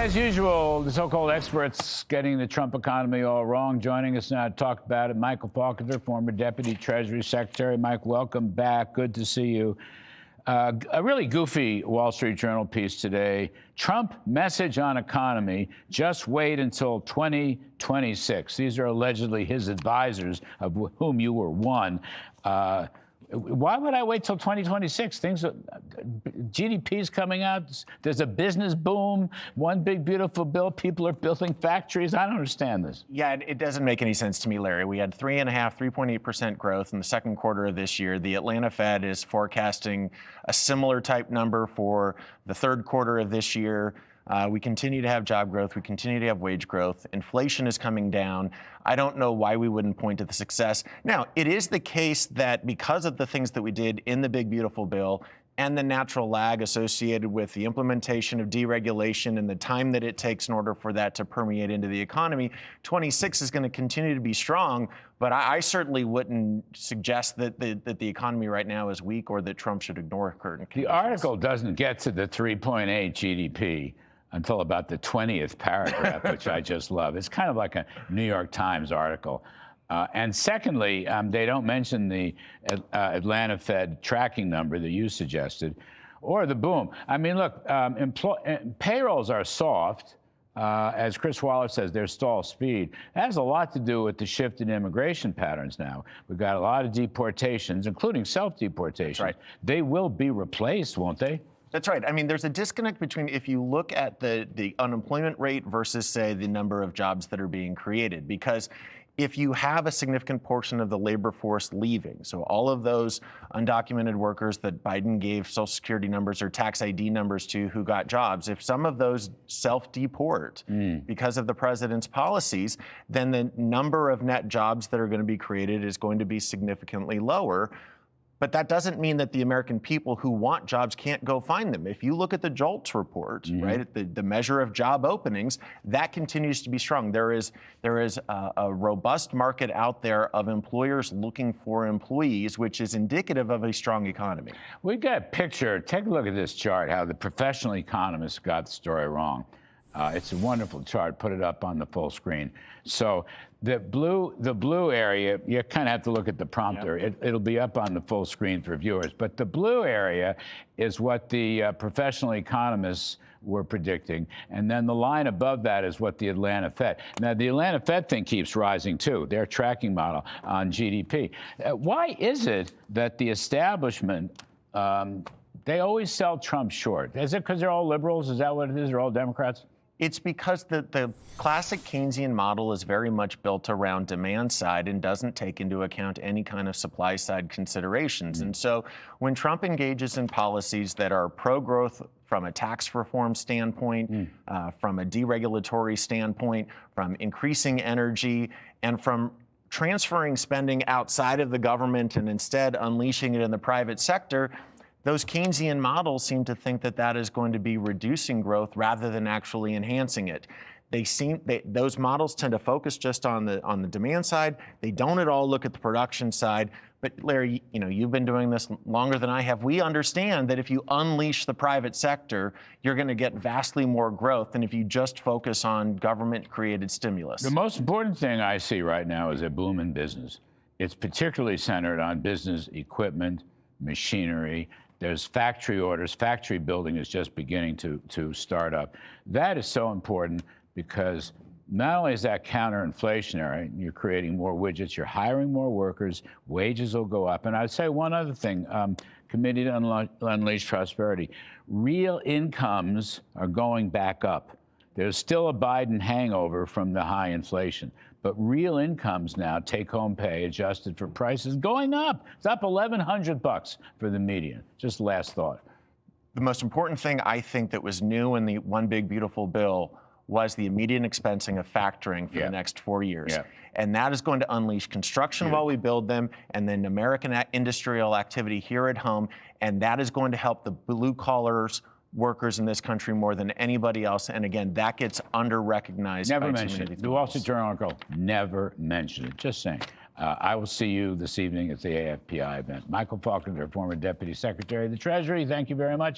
As usual, the so-called experts getting the Trump economy all wrong. Joining us now to talk about it, Michael Faulkender, former Deputy Treasury Secretary. Mike, welcome back. Good to see you. A really goofy Wall Street Journal piece today. Trump message on economy, just wait until 2026. These are allegedly his advisors, of whom you were one. Why would I wait till 2026? GDP's coming out. There's a business boom. One big, beautiful bill. People are building factories. I don't understand this. Yeah, it doesn't make any sense to me, Larry. We had 3.8% growth in the second quarter of this year. The Atlanta Fed is forecasting a similar type number for the third quarter of this year. We continue to have job growth. We continue to have wage growth. Inflation is coming down. I don't know why we wouldn't point to the success. Now, it is the case that because of the things that we did in the big, beautiful bill and the natural lag associated with the implementation of deregulation and the time that it takes in order for that to permeate into the economy, 26 is going to continue to be strong. But I certainly wouldn't suggest that the economy right now is weak or that Trump should ignore current conditions. The article doesn't get to the 3.8 GDP until about the 20th paragraph, which I just love. It's kind of like a New York Times article. And secondly, they don't mention the Atlanta Fed tracking number that you suggested, or the boom. I mean, look, payrolls are soft. As Chris Waller says, they're stall speed. That has a lot to do with the shift in immigration patterns now. We've got a lot of deportations, including self-deportations. Right. They will be replaced, won't they? That's right. I mean, there's a disconnect between if you look at the unemployment rate versus, say, the number of jobs that are being created. Because if you have a significant portion of the labor force leaving, so all of those undocumented workers that Biden gave Social Security numbers or tax ID numbers to who got jobs, if some of those self-deport because of the president's policies, then the number of net jobs that are going to be created is going to be significantly lower. But that doesn't mean that the American people who want jobs can't go find them. If you look at the JOLTS report, right, the measure of job openings, that continues to be strong. There is a robust market out there of employers looking for employees, which is indicative of a strong economy. We've got a picture. Take a look at this chart, how the professional economists got the story wrong. It's a wonderful chart. Put it up on the full screen. So the blue area, you kind of have to look at the prompter. Yep. It'll be up on the full screen for viewers. But the blue area is what the professional economists were predicting. And then the line above that is what the Atlanta Fed. Now, the Atlanta Fed thing keeps rising, too, their tracking model on GDP. Why is it that the establishment, they always sell Trump short? Is it because they're all liberals? Is that what it is? They're all Democrats? It's because the classic Keynesian model is very much built around demand side and doesn't take into account any kind of supply side considerations. And so when Trump engages in policies that are pro-growth from a tax reform standpoint, from a deregulatory standpoint, from increasing energy, and from transferring spending outside of the government and instead unleashing it in the private sector, those Keynesian models seem to think that that is going to be reducing growth rather than actually enhancing it. Those models tend to focus just on the demand side. They don't at all look at the production side. But Larry, you know, you've been doing this longer than I have. We understand that if you unleash the private sector, you're going to get vastly more growth than if you just focus on government-created stimulus. The most important thing I see right now is a boom in business. It's particularly centered on business equipment, machinery. There's factory orders. Factory building is just beginning to start up. That is so important because not only is that counterinflationary, you're creating more widgets, you're hiring more workers, wages will go up. And I'd say one other thing, Committee to Unleash Prosperity, real incomes are going back up. There's still a Biden hangover from the high inflation, but real incomes now, take-home pay adjusted for prices, going up. It's up $1,100 for the median. Just last thought. The most important thing I think that was new in the One Big Beautiful Bill was the immediate expensing of factoring for the next 4 years. And that is going to unleash construction while we build them, and then American industrial activity here at home, and that is going to help the blue collars workers in this country more than anybody else. And again, that gets under-recognized. Never mentioned it. The Wall Street Journal article never mentioned it. Just saying. I will see you this evening at the AFPI event. Michael Faulkender, former Deputy Secretary of the Treasury, thank you very much.